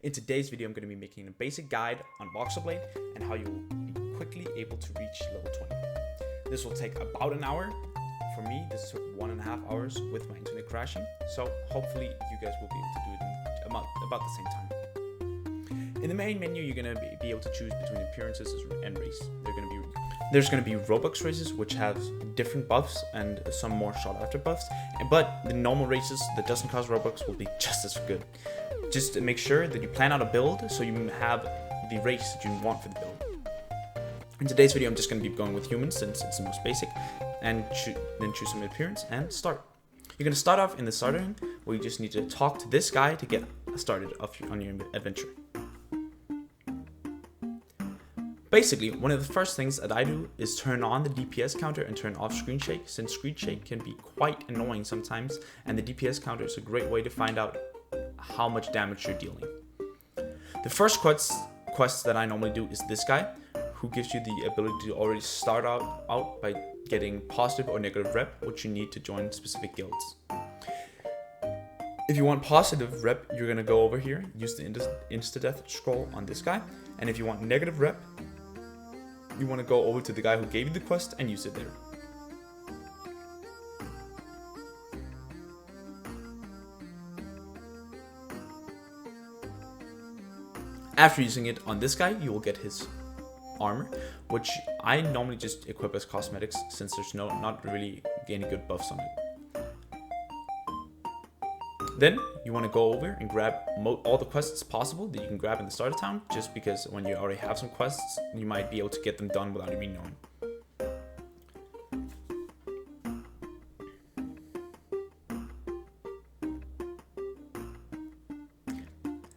In today's video, I'm going to be making a basic guide on Voxlblade and how you'll be quickly able to reach level 20. This will take about an hour. For me, this took 1.5 hours with my internet crashing, so hopefully you guys will be able to do it in about the same time. In the main menu, you're going to be able to choose between appearances and race. There's going to be Robux races, which have different buffs and some more sought after buffs, but the normal races that doesn't cost Robux will be just as good. Just to make sure that you plan out a build so you have the race that you want for the build. In today's video, I'm just going to be going with humans since it's the most basic, and then choose some appearance and start. You're going to start off in the starter ring, where you just need to talk to this guy to get started on your adventure. Basically, one of the first things that I do is turn on the DPS counter and turn off screen shake, since screen shake can be quite annoying sometimes, and the DPS counter is a great way to find out how much damage you're dealing. The first quest that I normally do is this guy, who gives you the ability to already start out by getting positive or negative rep, which you need to join specific guilds. If you want positive rep, you're going to go over here, use the insta-death scroll on this guy, and if you want negative rep, you want to go over to the guy who gave you the quest and use it there. After using it on this guy, you will get his armor, which I normally just equip as cosmetics since there's not really any good buffs on it. Then you want to go over and grab all the quests possible that you can grab in the starter town, just because when you already have some quests, you might be able to get them done without even knowing.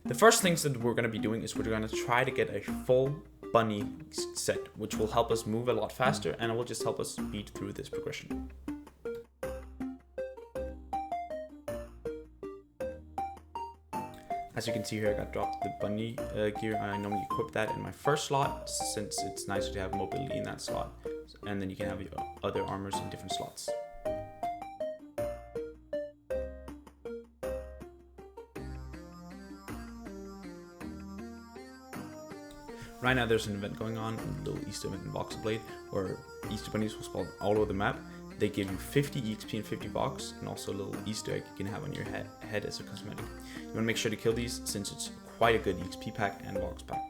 The first things that we're going to be doing is we're going to try to get a full bunny set, which will help us move a lot faster and it will just help us speed through this progression. As you can see here, I got dropped the bunny gear. I normally equip that in my first slot since it's nicer to have mobility in that slot, and then you can have your other armors in different slots. Right now there's an event going on, a little Easter event in Voxlblade, where Easter bunnies will spawn all over the map. They give you 50 EXP and 50 Vox, and also a little Easter egg you can have on your head as a cosmetic. You want to make sure to kill these since it's quite a good EXP pack and Vox pack.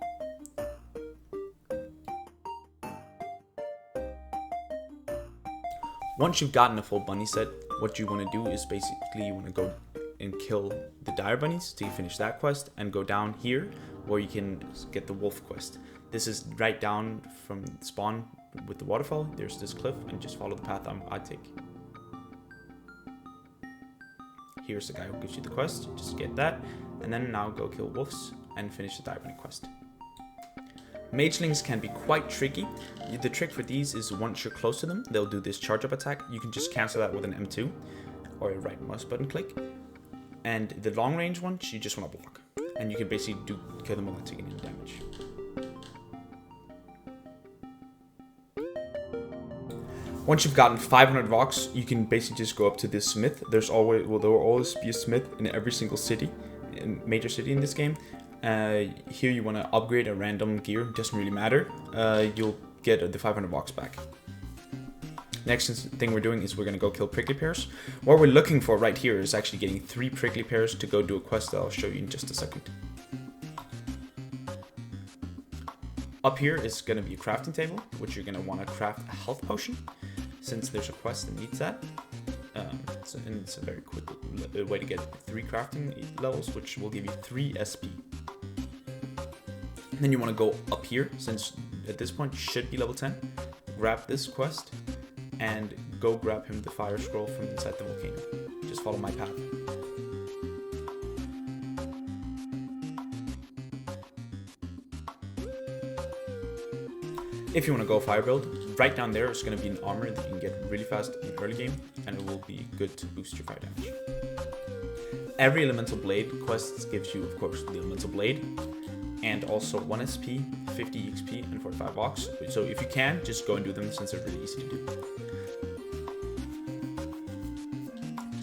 Once you've gotten a full bunny set, what you want to do is basically you want to go and kill the dire bunnies to finish that quest, and go down here where you can get the wolf quest. This is right down from spawn with the waterfall. There's this cliff, and just follow the path I take. Here's the guy who gives you the quest, just get that, and then now go kill wolves and finish the dire bunny quest. Magelings can be quite tricky. The trick for these is once you're close to them, they'll do this charge up attack. You can just cancel that with an M2 or a right mouse button click. And the long range ones, you just want to block. And you can basically kill them without taking any damage. Once you've gotten 500 Vox, you can basically just go up to this smith. There will always be a smith in every single city, major city in this game. Here you want to upgrade a random gear, doesn't really matter. You'll get the 500 Vox back. Next thing we're doing is we're going to go kill prickly pears. What we're looking for right here is actually getting 3 prickly pears to go do a quest that I'll show you in just a second. Up here is going to be a crafting table, which you're going to want to craft a health potion, since there's a quest that needs that. And it's a very quick way to get 3 crafting levels, which will give you 3 SP. And then you want to go up here, since at this point you should be level 10. Grab this quest and go grab him the fire scroll from inside the volcano. Just follow my path. If you want to go fire build, right down there is going to be an armor that you can get really fast in early game, and it will be good to boost your fire damage. Every elemental blade quests gives you, of course, the elemental blade, and also 1 SP, 50 EXP, and 45 Vox. So if you can, just go and do them since they're really easy to do.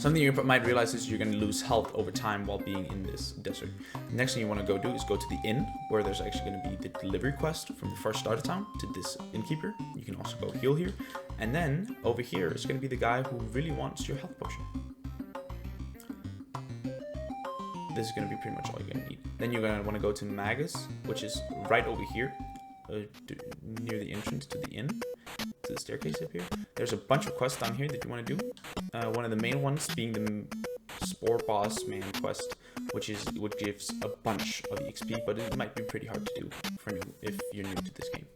Something you might realize is you're going to lose health over time while being in this desert. The next thing you want to go do is go to the inn, where there's actually going to be the delivery quest from the first start of town to this innkeeper. You can also go heal here. And then over here is going to be the guy who really wants your health potion. This is going to be pretty much all you're going to need. Then you're going to want to go to Magus, which is right over here, near the entrance to the inn. To the staircase up here. There's a bunch of quests down here that you want to do. One of the main ones being the Spore Boss Man quest, which gives a bunch of EXP, but it might be pretty hard to do if you're new to this game.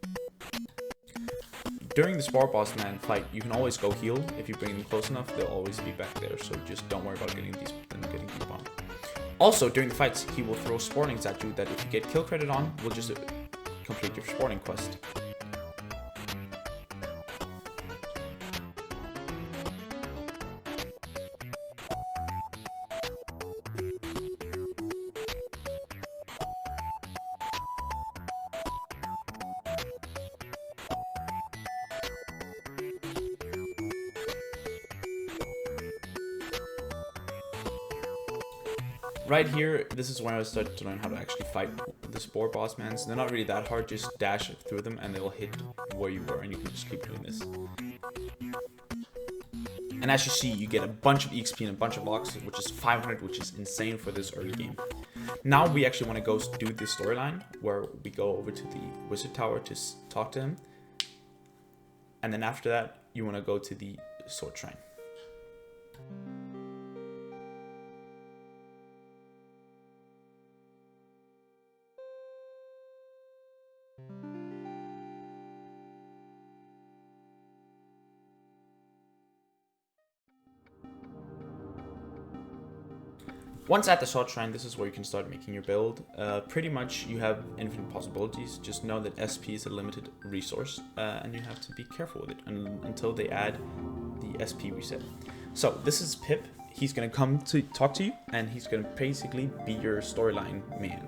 During the Spore Boss Man fight, you can always go heal. If you bring them close enough, they'll always be back there, so just don't worry about getting deep on. Also, during the fights, he will throw spornings at you that if you get kill credit on, will just complete your sporting quest. Right here, this is when I started to learn how to actually fight the Spore Boss Mans. They're not really that hard, just dash through them and they'll hit where you were, and you can just keep doing this. And as you see, you get a bunch of EXP and a bunch of blocks, which is 500, which is insane for this early game. Now we actually want to go do this storyline, where we go over to the Wizard Tower to talk to him. And then after that, you want to go to the Sword Shrine. Once at the Sword Shrine, this is where you can start making your build. Pretty much you have infinite possibilities. Just know that SP is a limited resource, and you have to be careful with it until they add the SP reset. So this is Pip. He's gonna come to talk to you, and he's gonna basically be your storyline man.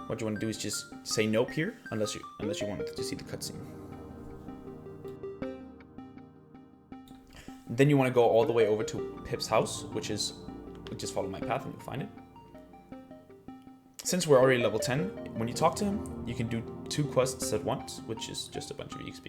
What you want to do is just say nope here, unless you want to see the cutscene. Then you want to go all the way over to Pip's house, which is just follow my path and you'll find it. Since we're already level 10, when you talk to him, you can do 2 quests at once, which is just a bunch of EXP.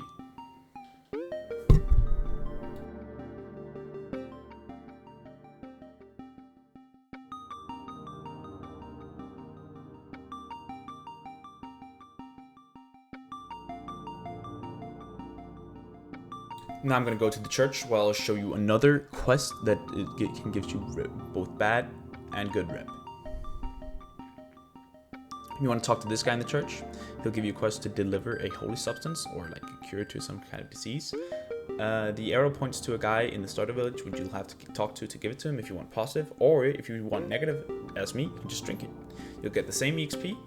Now I'm going to go to the church where I'll show you another quest that can give you both bad and good rep. If you want to talk to this guy in the church, he'll give you a quest to deliver a holy substance or like a cure to some kind of disease. The arrow points to a guy in the starter village, which you'll have to talk to give it to him if you want positive, or if you want negative, as me, you can just drink it. You'll get the same EXP,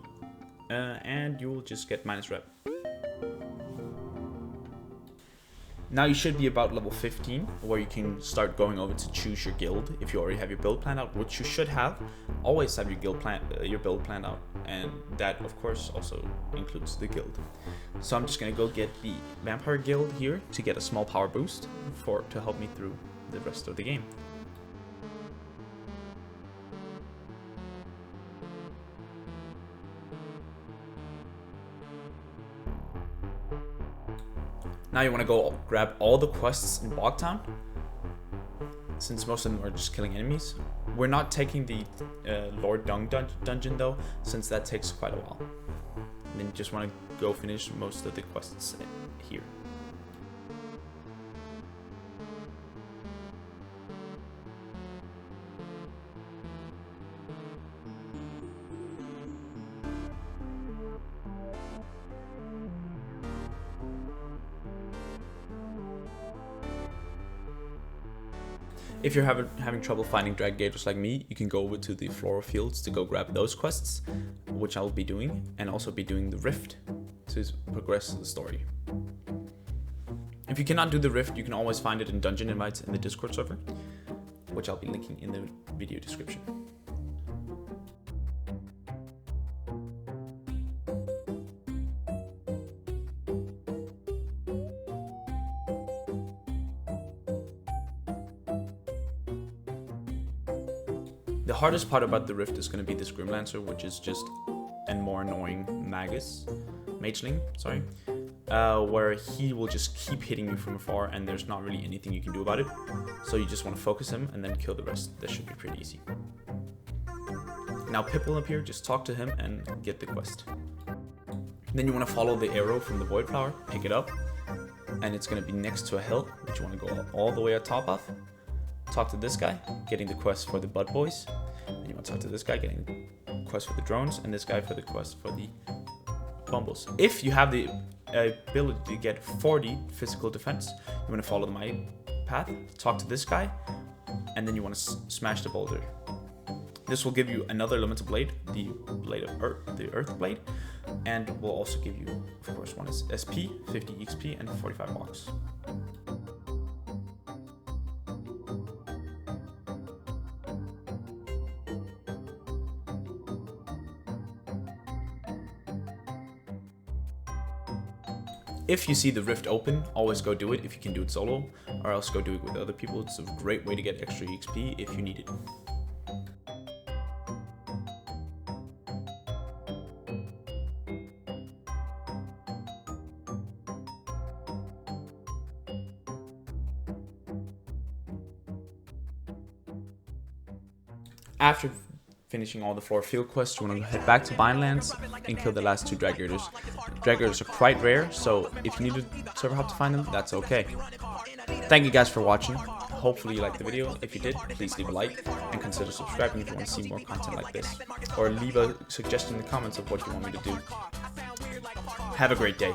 and you will just get minus rep. Now you should be about level 15, where you can start going over to choose your guild. If you already have your build planned out, which you should have, always have your build planned out, and that of course also includes the guild. So I'm just gonna go get the Vampire Guild here to get a small power boost to help me through the rest of the game. Now you want to go grab all the quests in Bogtown, since most of them are just killing enemies. We're not taking the Lord Dung dungeon though, since that takes quite a while. And then you just want to go finish most of the quests here. If you're having trouble finding drag gators like me, you can go over to the Flora fields to go grab those quests, which I'll be doing, and also be doing the Rift to progress the story. If you cannot do the Rift, you can always find it in dungeon invites in the Discord server, which I'll be linking in the video description. The hardest part about the rift is going to be this Grimlancer, which is just a more annoying mageling, sorry, where he will just keep hitting you from afar and there's not really anything you can do about it. So you just want to focus him and then kill the rest. This should be pretty easy. Now Pip will appear, just talk to him and get the quest. Then you want to follow the arrow from the Void Flower, pick it up, and it's going to be next to a hill, which you want to go all the way on top of. Talk to this guy, getting the quest for the Bud Boys. And you want to talk to this guy, getting the quest for the drones, and this guy for the quest for the bumbles. If you have the ability to get 40 physical defense, you want to follow my path, talk to this guy, and then you want to smash the boulder. This will give you another elemental blade, the blade of Earth, the Earth Blade, and will also give you, of course, one is SP, 50 XP, and 45 box. If you see the rift open, always go do it if you can do it solo, or else go do it with other people. It's a great way to get extra XP if you need it. After finishing all the Flora field quests, you want to head back to Vinelands and kill the last 2 Drag Raiders. Drag Raiders are quite rare, so if you need a server hop to find them, that's okay. Thank you guys for watching. Hopefully you liked the video. If you did, please leave a like and consider subscribing if you want to see more content like this. Or leave a suggestion in the comments of what you want me to do. Have a great day.